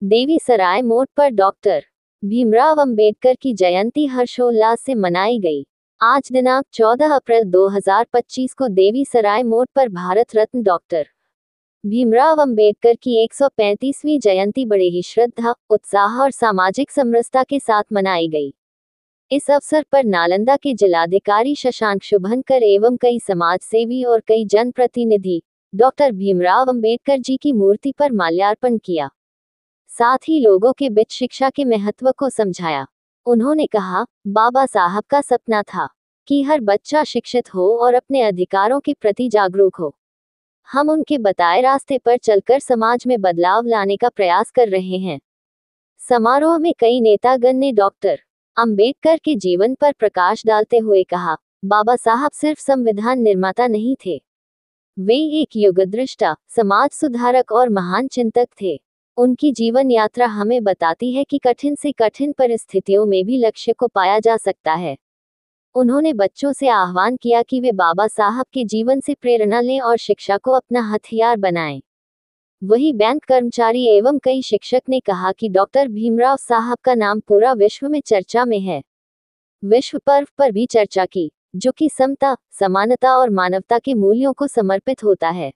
देवीसराय मोड़ पर डॉक्टर भीमराव अंबेडकर की जयंती हर्षोल्लास से मनाई गई। आज दिनांक 14 अप्रैल 2025 को देवीसराय मोड़ पर भारत रत्न डॉक्टर भीमराव अंबेडकर की 135वीं जयंती बड़े ही श्रद्धा, उत्साह और सामाजिक समरसता के साथ मनाई गई। इस अवसर पर नालंदा के जिलाधिकारी शशांक शुभंकर एवं कई समाजसेवी और कई जनप्रतिनिधि डॉक्टर भीमराव अंबेडकर जी की मूर्ति पर माल्यार्पण किया। साथ ही लोगों के बीच शिक्षा के महत्व को समझाया। उन्होंने कहा, बाबा साहब का सपना था कि हर बच्चा शिक्षित हो और अपने अधिकारों के प्रति जागरूक हो। हम उनके बताए रास्ते पर चलकर समाज में बदलाव लाने का प्रयास कर रहे हैं। समारोह में कई नेतागण ने डॉक्टर अंबेडकर के जीवन पर प्रकाश डालते हुए कहा, बाबा साहब सिर्फ संविधान निर्माता नहीं थे, वे एक युगदृष्टा, समाज सुधारक और महान चिंतक थे। उनकी जीवन यात्रा हमें बताती है कि कठिन से कठिन परिस्थितियों में भी लक्ष्य को पाया जा सकता है। उन्होंने बच्चों से आह्वान किया कि वे बाबा साहब के जीवन से प्रेरणा लें और शिक्षा को अपना हथियार बनाएं। वही बैंक कर्मचारी एवं कई शिक्षक ने कहा कि डॉक्टर भीमराव साहब का नाम पूरा विश्व में चर्चा में है। विश्व पर्व पर भी चर्चा की, जो कि समता, समानता और मानवता के मूल्यों को समर्पित होता है।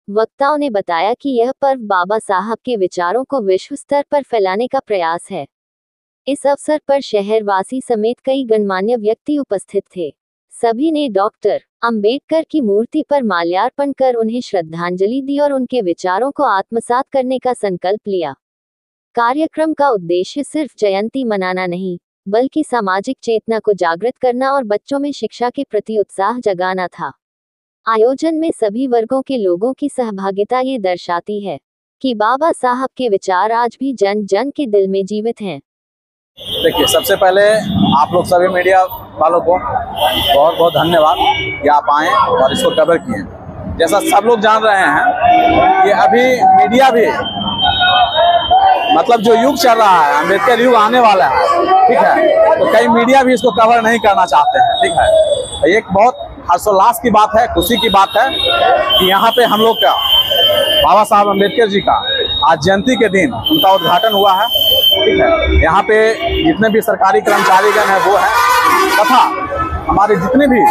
वक्ताओं ने बताया कि यह पर्व बाबा साहब के विचारों को विश्व स्तर पर फैलाने का प्रयास है। इस अवसर पर शहरवासी समेत कई गणमान्य व्यक्ति उपस्थित थे। सभी ने डॉक्टर अंबेडकर की मूर्ति पर माल्यार्पण कर उन्हें श्रद्धांजलि दी और उनके विचारों को आत्मसात करने का संकल्प लिया। कार्यक्रम का उद्देश्य सिर्फ जयंती मनाना नहीं, बल्कि सामाजिक चेतना को जागृत करना और बच्चों में शिक्षा के प्रति उत्साह जगाना था। आयोजन में सभी वर्गों के लोगों की सहभागिता ये दर्शाती है कि बाबा साहब के विचार आज भी जन जन के दिल में जीवित हैं। देखिए, सबसे पहले आप लोग सभी मीडिया वालों को बहुत बहुत धन्यवाद कि आप आए और इसको कवर किए। जैसा सब लोग जान रहे हैं कि अभी मीडिया भी मतलब जो युग चल रहा है, अम्बेडकर युग आने वाला है, ठीक है, तो कई मीडिया भी इसको कवर नहीं करना चाहते हैं, ठीक है। एक बहुत हर्षोल्लास की बात है, खुशी की बात है कि यहाँ पे हम लोग का बाबा साहब अम्बेडकर जी का आज जयंती के दिन उनका उद्घाटन हुआ है, ठीक है। यहाँ पे जितने भी सरकारी कर्मचारीगण हैं वो हैं, तथा हमारे जितने भी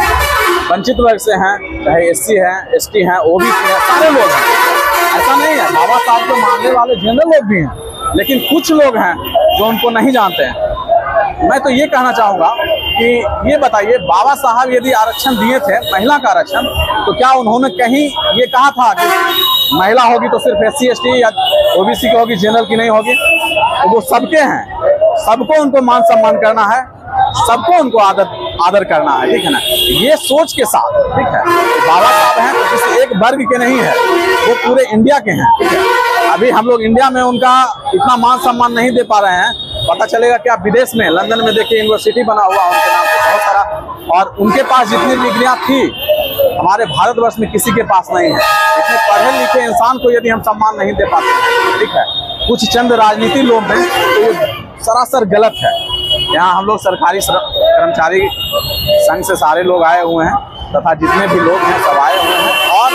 वंचित वर्ग से हैं, चाहे SC हैं, ST हैं, OBC हैं, सारे लोग हैं। ऐसा नहीं है, बाबा साहब को मानने वाले जनरल लोग भी हैं, लेकिन कुछ लोग हैं जो उनको नहीं जानते हैं। मैं तो ये कहना चाहूँगा कि ये बताइए, बाबा साहब यदि आरक्षण दिए थे, महिला का आरक्षण, तो क्या उन्होंने कहीं ये कहा था कि महिला होगी तो सिर्फ SC ST या OBC की होगी, जनरल की नहीं होगी? तो वो सबके हैं, सबको उनको मान सम्मान करना है, सबको उनको आदर करना है, ठीक है ना। ये सोच के साथ, ठीक है, बाबा साहब हैं तो किसी एक वर्ग के नहीं है, वो पूरे इंडिया के हैं, ठीक है। अभी हम लोग इंडिया में उनका इतना मान सम्मान नहीं दे पा रहे हैं। पता चलेगा कि आप विदेश में, लंदन में देखिए, यूनिवर्सिटी बना हुआ उनके नाम से बहुत सारा, और उनके पास जितनी डिग्रियां थी हमारे भारतवर्ष में किसी के पास नहीं है। इतने पढ़े लिखे इंसान को यदि हम सम्मान नहीं दे पाते, ठीक है, कुछ चंद राजनीति लोग हैं, तो ये सरासर गलत है। यहाँ हम लोग सरकारी कर्मचारी संघ से सारे लोग आए हुए हैं, तथा जितने भी लोग हैं सब आए हुए हैं, और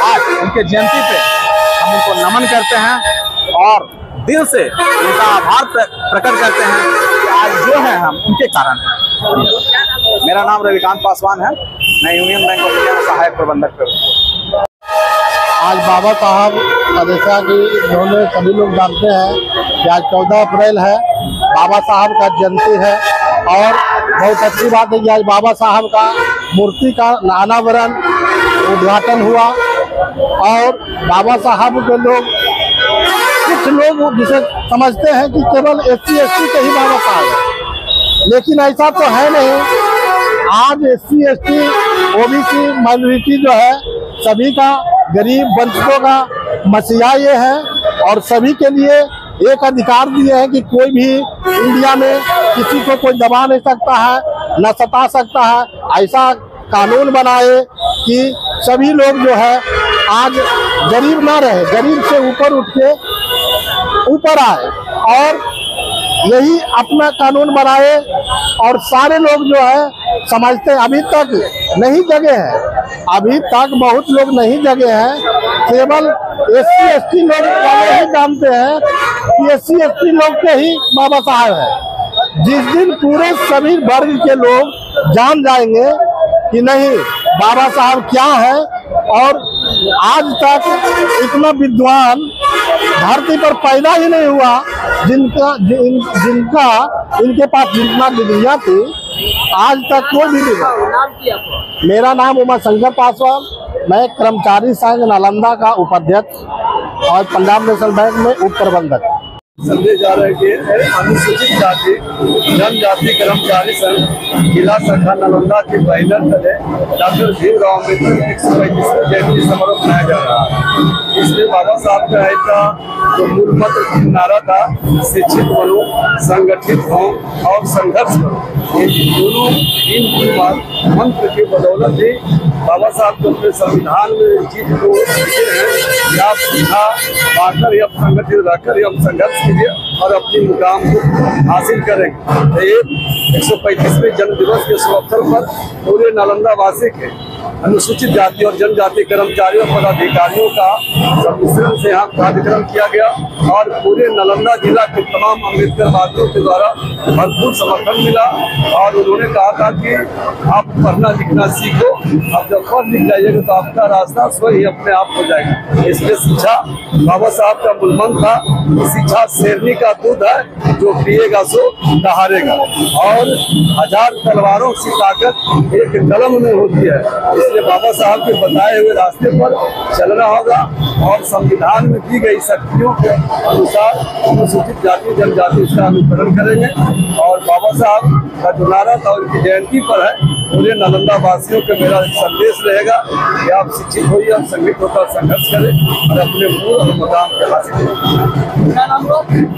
आज उनके जयंती पे हम उनको नमन करते हैं और दिल से उनका आभार प्रकट करते हैं कि आज जो है हम उनके कारण हैं। मेरा नाम रविकांत पासवान है, मैं यूनियन बैंक ऑफ इंडिया में सहायक प्रबंधक हूँ। आज बाबा साहब जैसा कि उन्होंने सभी लोग जानते हैं कि आज 14 अप्रैल है, बाबा साहब का जयंती है, और बहुत अच्छी बात है कि आज बाबा साहब का मूर्ति का अनावरण उद्घाटन हुआ। और बाबा साहब के लोग, कुछ लोग जिसे समझते हैं कि केवल SC ST के ही बाबा साहब है, लेकिन ऐसा तो है नहीं। आज SC ST OBC माइनॉरिटी जो है, सभी का, गरीब वंचितों का मसीहा ये है, और सभी के लिए एक अधिकार दिए हैं कि कोई भी इंडिया में किसी को कोई दबा नहीं सकता है, न सता सकता है। ऐसा कानून बनाए कि सभी लोग जो है आज गरीब ना रहे, गरीब से ऊपर उठ के ऊपर आए, और यही अपना कानून बनाए। और सारे लोग जो है समझते हैं, अभी तक नहीं जगे हैं, अभी तक बहुत लोग नहीं जगे हैं, केवल SC ST लोग ही जानते हैं कि SC ST लोग के ही बाबा साहब है। जिस दिन पूरे सभी वर्ग के लोग जान जाएंगे कि नहीं बाबा साहब क्या है, और आज तक इतना विद्वान धरती पर पैदा ही नहीं हुआ जिनका इनके पास जितना डिग्रियां थी, आज तक कोई भी नहीं। मेरा नाम उमा शंकर पासवान, मैं कर्मचारी संघ नालंदा का उपाध्यक्ष और पंजाब नेशनल बैंक में उप प्रबंधक। संदेश जा रहे कि अनुसूचित जाति जनजाति कर्मचारी संघ जिला शाखा नालंदा के बैनर तले डॉक्टर भीमराव अम्बेडकर की 135वीं जयंती समारोह मनाया जा रहा है। इसमें बाबा साहब का ऐसा जो मूल मंत्र नारा था, शिक्षित बनो, संगठित हो और संघर्ष करो, ये दोनों इन मंत्र की बदौलत ही बाबा साहब को अपने संविधान में चीज को लिखे हैं, आप सीधा पाकर या संगठित रहकर हम संघर्ष कीजिए और अपनी मुकाम को हासिल करेंगे। ये 135वें जन्म दिवस के शुभ अवसर पर पूरे नालंदा वासी के अनुसूचित जाति और जनजाति कर्मचारियों पदाधिकारियों का सम्मिश्रण से यहाँ कार्यक्रम किया गया और पूरे नालंदा जिला के तमाम अम्बेडकर वादियों के द्वारा भरपूर समर्थन मिला। और उन्होंने कहा था कि आप पढ़ना लिखना सीखो, आप जब पढ़ लिख जाइएगा तो आपका रास्ता स्वयं अपने आप हो जाएगा। इसलिए शिक्षा बाबा साहब का मूल मंत्र था, शिक्षा शेरनी का दूध है, जो पिएगा सो दहाड़ेगा, और 1000 तलवारों की ताकत एक कलम में होती है। इसलिए बाबा साहब के बताए हुए रास्ते पर चलना होगा और संविधान में दी गई शक्तियों के अनुसार अनुसूचित जाति जनजाति इसका अनुसरण करेंगे। और बाबा साहब का जो नारा था उनकी जयंती पर है, पूरे नालंदा वासियों का मेरा संदेश रहेगा कि आप शिक्षित होइए और संगठित होकर संघर्ष करें और अपने मूल और मुकाम के हासिल करें।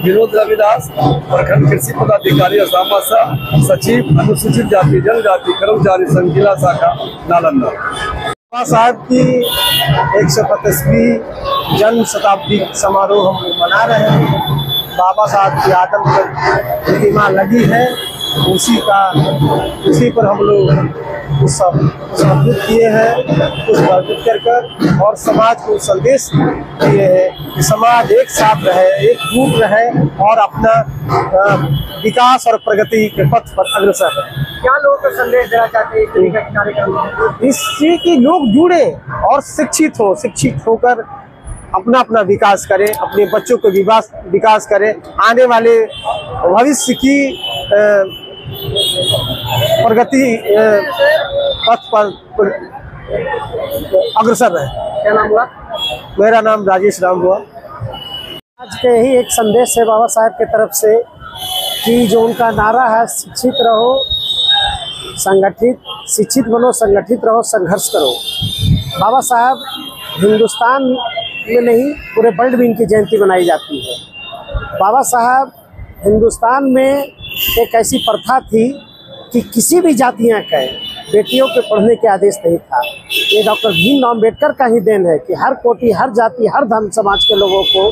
विनोद रविदास, प्रखंड कृषि पदाधिकारी असामा शाह, सचिव अनुसूचित जाति जनजाति कर्मचारी संघ जिला शाखा नालंदा। बाबा साहब की 135वीं जन्म शताब्दी समारोह हम लोग मना रहे हैं। बाबा साहब की आदम पर प्रतिमा लगी है, उसी पर हम लोग समर्पित किए हैं, कुछ वर्जित कर और समाज को संदेश दिए हैं कि समाज एक साथ रहे, एक जुट रहे और अपना विकास और प्रगति के पथ पर अग्रसर है। क्या लोगों को संदेश देना चाहते हैं कार्यक्रम? इससे कि लोग जुड़े और शिक्षित होकर अपना अपना विकास करें, अपने बच्चों को विकास करें, आने वाले भविष्य की प्रगति पथ पर अग्रसर रहे। क्या नाम हुआ? मेरा नाम राजेश राम हुआ। आज के ही एक संदेश है बाबा साहब की तरफ से कि जो उनका नारा है, शिक्षित रहो संगठित, शिक्षित बनो संगठित रहो संघर्ष करो। बाबा साहब हिंदुस्तान में नहीं पूरे वर्ल्ड में इनकी जयंती मनाई जाती है। बाबा साहब हिंदुस्तान में एक ऐसी प्रथा थी कि किसी भी जातियां का बेटियों के पढ़ने के आदेश नहीं था। ये डॉक्टर भीमराव अम्बेडकर का ही देन है कि हर कोटि, हर जाति, हर धर्म समाज के लोगों को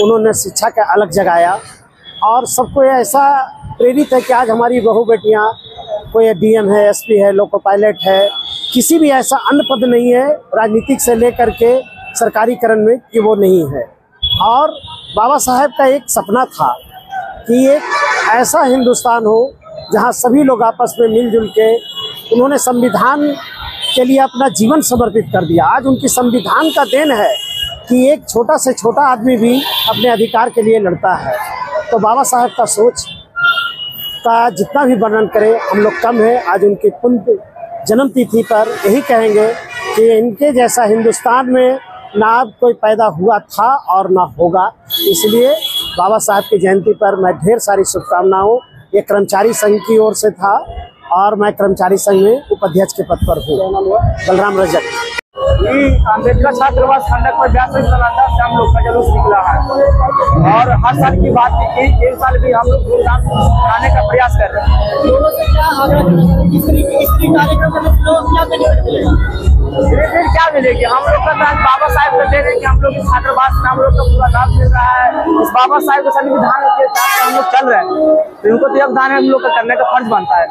उन्होंने शिक्षा का अलग जगाया और सबको ऐसा प्रेरित है कि आज हमारी बहू बेटियां, कोई DM है, SP है, लोको पायलट है, किसी भी ऐसा अन्य पद नहीं है राजनीतिक से लेकर के सरकारीकरण में कि वो नहीं है। और बाबा साहब का एक सपना था कि एक ऐसा हिंदुस्तान हो जहां सभी लोग आपस में मिलजुल के, उन्होंने संविधान के लिए अपना जीवन समर्पित कर दिया। आज उनकी संविधान का देन है कि एक छोटा से छोटा आदमी भी अपने अधिकार के लिए लड़ता है। तो बाबा साहब का सोच का जितना भी वर्णन करें हम लोग कम है। आज उनकी पुण्य जन्म तिथि पर यही कहेंगे कि इनके जैसा हिंदुस्तान में ना कोई पैदा हुआ था और ना होगा। इसलिए बाबा साहब की जयंती पर मैं ढेर सारी शुभकामनाओं, ये कर्मचारी संघ की ओर से था और मैं कर्मचारी संघ में उपाध्यक्ष के पद पर हूँ। बलराम रजक। अम्बेडकर छात्रावास खंडक पर 82 नालंदा से हम लोग का जुलूस निकला है और हर साल की बात की इस साल भी हम लोग धूमधाम मनाने का प्रयास कर रहे हैं। दोनों से क्या कार्यक्रम में लोग क्या धीरे क्या मिलेगी? हम लोग का बाबा साहब का दे रहे हैं कि हम लोग इस छात्रावास में हम लोग का पूरा लाभ मिल रहा है। इस बाबा साहब के संविधान के साथ हम लोग चल रहे हैं, तो इनको तो योगदान हम लोग का करने का फर्ज बनता है।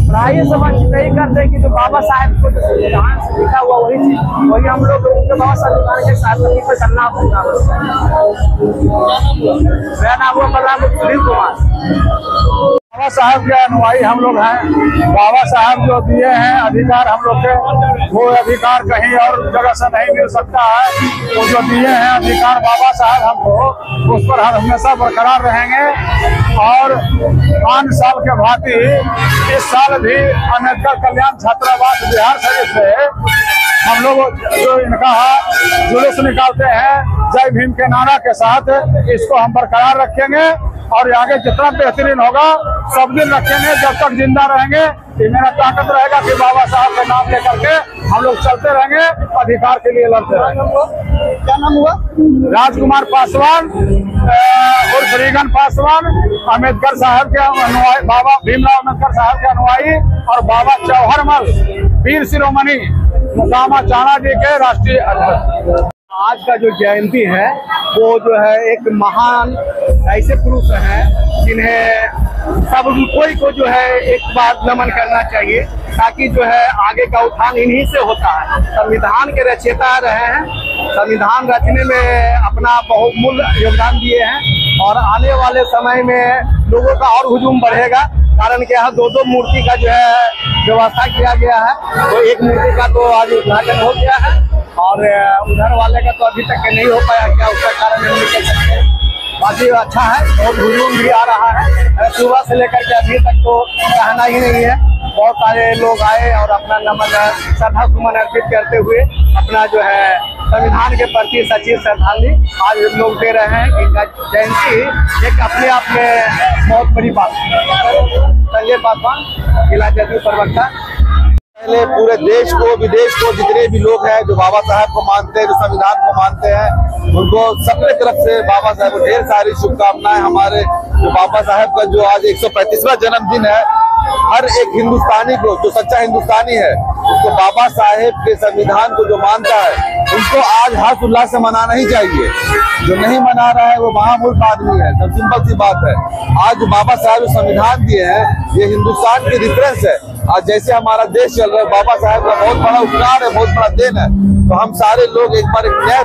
पढ़ाई समझ नहीं करते कि जो बाबा साहेब को जो संविधान से लिखा हुआ वही चीज वही हम लोग उनके बाबा संविधान के साथ पर चलना होगा। मेरा नाम हुआ बलराम सुनील कुमार। बाबा साहब के अनुयायी हम लोग हैं। बाबा साहब जो दिए हैं अधिकार हम लोग के, वो अधिकार कहीं और जगह से नहीं मिल सकता है। वो जो दिए हैं अधिकार बाबा साहब हमको, उस पर हम हमेशा बरकरार रहेंगे। और 5 साल के भांति इस साल भी अम्बेडकर कल्याण छात्रावास बिहार शरीफ से हम लोग जो इनका जुलूस निकालते हैं जय भीम के नारा के साथ, इसको हम बरकरार रखेंगे और आगे जितना बेहतरीन होगा सब दिन रखेंगे जब तक जिंदा रहेंगे। ये मेरा ताकत रहेगा कि बाबा साहब के नाम लेकर के हम लोग चलते रहेंगे, अधिकार के लिए लड़ते रहेंगे। क्या नाम हुआ? राजकुमार पासवान उर्फ रीगन पासवान, अम्बेडकर साहब के अनुयायी, बाबा भीमराव अम्बेडकर साहब के अनुयायी और बाबा चौहरमल वीर शिरोमणि मुकामा चाणा जी के राष्ट्रीय अध्यक्ष। आज का जो जयंती है वो जो है एक महान ऐसे पुरुष हैं जिन्हें सब कोई को जो है एक बार नमन करना चाहिए, ताकि जो है आगे का उत्थान इन्हीं से होता है। संविधान के रचयिता रहे हैं, संविधान रचने में अपना बहुमूल्य योगदान दिए हैं और आने वाले समय में लोगों का और हुजूम बढ़ेगा। कारण कि यहाँ 2-2 मूर्ति का जो है व्यवस्था किया गया है, तो एक मूर्ति का तो आज उद्घाटन हो गया है और उधर वाले का तो अभी तक नहीं हो पाया, क्या उसका कारण नहीं निकल सकते। बाकी अच्छा है, बहुत हुजूम भी आ रहा है। सुबह से लेकर के अभी तक तो कहना ही नहीं है, बहुत सारे लोग आए और अपना नमन श्रद्धा सुमन अर्पित करते हुए अपना जो है संविधान के प्रति सच्ची श्रद्धांजलि आज लोग दे रहे हैं। इनका जयंती एक अपने आप में बहुत बड़ी बात है। संजय पासवान, जिला जदयू प्रवक्ता। पहले पूरे देश को विदेश को जितने भी लोग हैं जो बाबा साहब को मानते हैं, जो संविधान को मानते हैं, उनको सबके तरफ से बाबा साहब को ढेर सारी शुभकामनाएं। हमारे जो बाबा साहब का जो आज 135वां जन्मदिन है, हर एक हिंदुस्तानी को जो सच्चा हिंदुस्तानी है उसको बाबा साहेब के संविधान को जो मानता है उनको आज हर्ष उल्लास से मनाना ही चाहिए। जो नहीं मना रहा है वो महामूर्ख आदमी है। सब सिंपल सी बात है। आज जो बाबा साहब संविधान दिए हैं ये हिंदुस्तान की रिफरेंस है। आज जैसे हमारा देश चल रहा है, बाबा साहब का बहुत बड़ा उपकार है, बहुत बड़ा देन है। तो हम सारे लोग एक बार एक नया